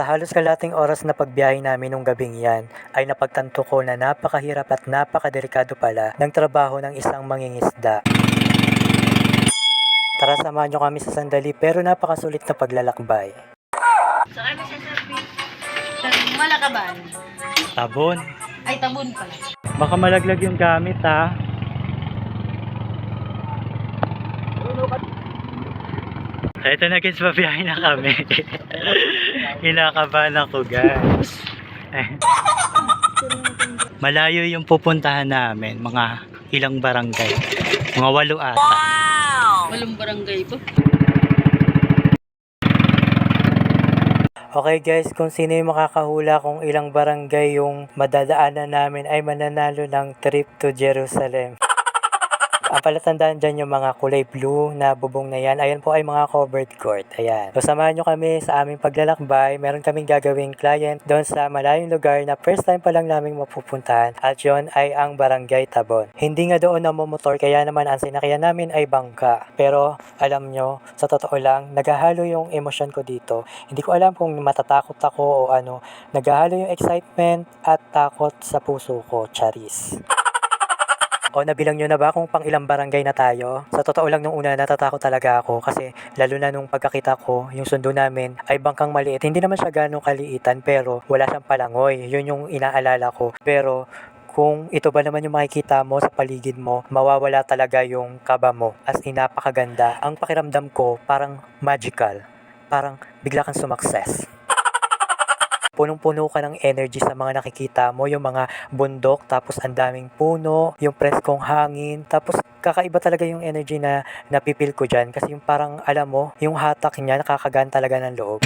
Sa halos kalating oras na pagbiyahe namin nung gabing yan, ay napagtanto ko na napakahirap at napakadelikado pala ng trabaho ng isang mangingisda. Tara, samahan nyo kami sa sandali pero napakasulit na paglalakbay. So, ano siya sabi? Malakaban. Tabon. Ay, tabon pala. Baka malaglag yung gamit ha. Eto na guys, babiyahe na kami. Kinakabahan ako guys. Malayo yung pupuntahan namin, mga ilang barangay. Mga 8 ata. Walang barangay to. Okay guys, kung sino yung makakahula kung ilang barangay yung madadaanan namin ay mananalo ng trip to Jerusalem. Ang palatandaan dyan yung mga kulay blue na bubong na yan. Ayan po ay mga covered court. Ayan. So samahan nyo kami sa aming paglalakbay. Meron kaming gagawing client doon sa malayong lugar na first time pa lang namin mapupuntahan. At yun ay ang Barangay Tabon. Hindi nga doon namomotor kaya naman ang sinakyan namin ay bangka. Pero alam nyo, sa totoo lang, naghahalo yung emosyon ko dito. Hindi ko alam kung matatakot ako o ano. Naghahalo yung excitement at takot sa puso ko. Charis. O nabilang nyo na ba kung pang ilang barangay na tayo? Sa totoo lang nung una natatakot talaga ako kasi lalo na nung pagkakita ko yung sundo namin ay bangkang maliit. Hindi naman siya ganong kaliitan pero wala siyang palangoy. Yun yung inaalala ko. Pero kung ito ba naman yung makikita mo sa paligid mo, mawawala talaga yung kaba mo. As in napakaganda. Ang pakiramdam ko parang magical. Parang bigla kang sumakses. Punong-puno ka ng energy sa mga nakikita mo, yung mga bundok, tapos ang daming puno, yung preskong hangin, tapos kakaiba talaga yung energy na napipil ko dyan kasi yung parang alam mo, yung hatak niya nakakagaan talaga ng loob.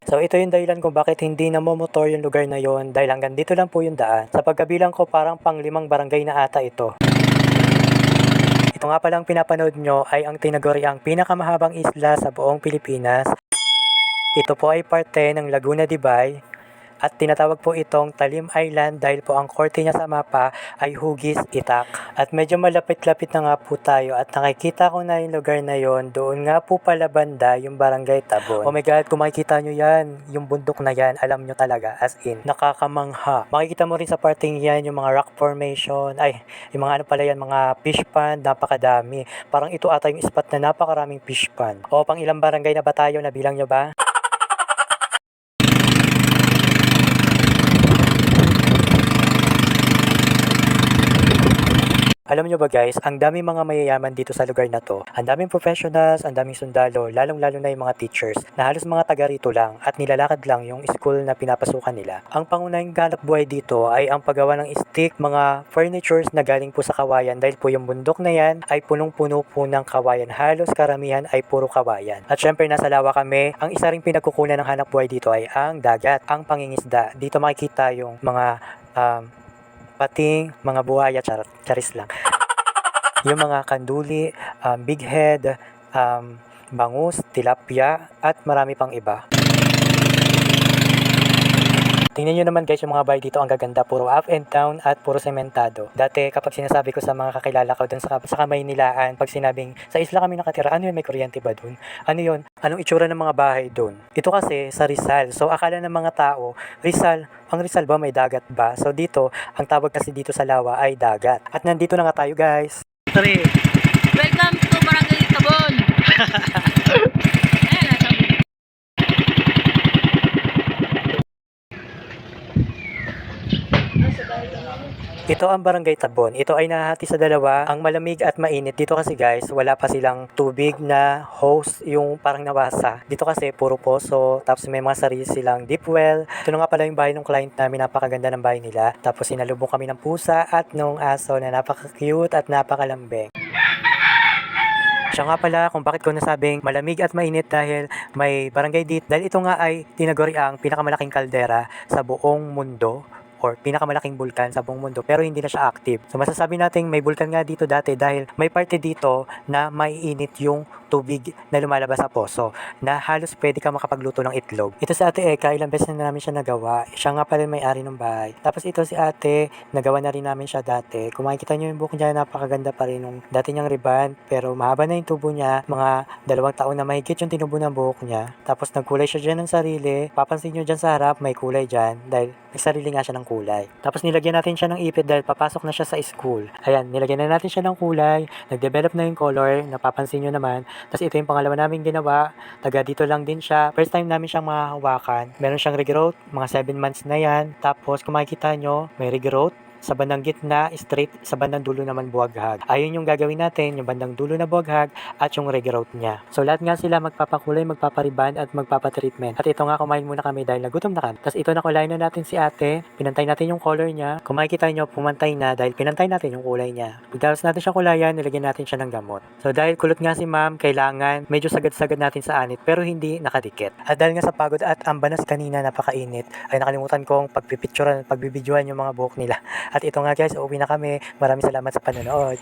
So ito yung dahilan kung bakit hindi namomotor yung lugar na yon dahil hanggang dito lang po yung daan. Sa pagkabilang ko parang pang 5 barangay na ata ito. Ito nga palang pinapanood nyo ay ang tinaguriang pinakamahabang isla sa buong Pilipinas. Ito po ay parte ng Laguna de Bay at tinatawag po itong Talim Island dahil po ang korte niya sa mapa ay Hugis, Itak. At medyo malapit-lapit na nga po tayo at nakikita ko na yung lugar na yon. Doon nga po pala banda yung Barangay Tabon. Oh my God, kung makikita nyo yan, yung bundok na yan, alam nyo talaga, as in, nakakamangha. Makikita mo rin sa parting yan yung mga rock formation, yung mga ano pala yan, mga fish pond, napakadami. Parang ito ata yung spot na napakaraming fish pond. O pang ilang barangay na ba tayo, nabilang nyo ba? Alam nyo ba guys, ang daming mga mayayaman dito sa lugar na to. Ang daming professionals, ang daming sundalo, lalong-lalo na yung mga teachers na halos mga taga rito lang at nilalakad lang yung school na pinapasukan nila. Ang pangunahing ganap buhay dito ay ang paggawa ng stick, mga furnitures na galing po sa kawayan dahil po yung bundok na yan ay punong-puno po ng kawayan. Halos karamihan ay puro kawayan. At syempre nasa lawa kami, ang isa ring pinagkukunan ng hanap buhay dito ay ang dagat, ang pangingisda. Dito makikita yung mga pating, mga buhaya, charis lang. Yung mga kanduli, big head, bangus, tilapia, at marami pang iba. Tingnan nyo naman guys yung mga bahay dito, ang gaganda, puro up and down at puro sementado. Dati kapag sinasabi ko sa mga kakilala ko dun sa Kamaynilaan, pag sinabing sa isla kami nakatira, ano yun, may kuryente ba dun? Ano yun? Anong itsura ng mga bahay dun? Ito kasi sa Rizal. So akala ng mga tao, ang Rizal ba may dagat ba? So dito, ang tawag kasi dito sa Lawa ay dagat. At nandito na nga tayo guys. 3. Welcome to Barangay Tabon. Ayan, nasa Ito ang Barangay Tabon. Ito ay nahahati sa dalawa, ang malamig at mainit. Dito kasi guys, wala pa silang tubig na hose, yung parang nawasa. Dito kasi puro poso, tapos may mga sarili silang deep well. Ito na nga pala yung bahay ng client namin, napakaganda ng bahay nila. Tapos sinalubong kami ng pusa at nung aso na napaka-cute at napakalambing. Siya nga pala kung bakit ko nasabing malamig at mainit dahil may barangay dito. Dahil ito nga ay tinaguri ang pinakamalaking kaldera sa buong mundo or pinakamalaking bulkan sa buong mundo pero hindi na siya active. So masasabi natin may bulkan nga dito dati dahil may parte dito na maiinit yung tubig na lumalabas sa poso na halos pwede ka makapagluto ng itlog. Ito si Ate Eka, ilang beses na namin siya nagawa. Siya nga pala may-ari ng bahay. Tapos ito si Ate, nagawa na rin namin siya dati. Kung makikita nyo yung buhok niya, napakaganda pa rin nung dati niyang ribbon. Pero mahaba na yung tubo niya. Mga 2 taon na mahigit yung tinubo ng buhok niya. Tapos nagkulay siya dyan ng sarili. Papansin nyo dyan sa harap, may kulay dyan. Dahil nagsarili nga siya ng kulay. Tapos nilagyan natin siya ng ipit dahil papasok na siya sa school. Ayan, nilagyan na natin siya ng kulay. Nag-develop na yung color. Napapansin nyo naman. Tapos ito yung pangalawa namin ginawa. Taga dito lang din siya. First time namin siyang mahahawakan. Meron siyang regrowth. Mga 7 months na yan. Tapos kung makikita nyo, may regrowth. Sa bandang gitna, straight, sa bandang dulo naman buwaghag. Ayun yung gagawin natin, yung bandang dulo na buwaghag at yung regrowth niya. So lahat nga sila magpapakulay, magpapariban at magpapatreatment. At ito nga, kumain muna kami dahil nagutom na kami. Tapos ito nakulayan na natin si Ate, pinantay natin yung color niya. Kung makikita nyo, pumantay na dahil pinantay natin yung kulay niya. Pagdalos natin siya kulayan, nilagyan natin siya ng gamot. So dahil kulot nga si ma'am, kailangan medyo sagad-sagad natin sa anit pero hindi nakadikit. At dahil nga sa pagod at ambanas kanina napakainit, ay nakalimutan kong pagpipicturean, pagbibidyoan yung mga buhok nila. At ito nga guys, uuwi na kami. Maraming salamat sa panonood.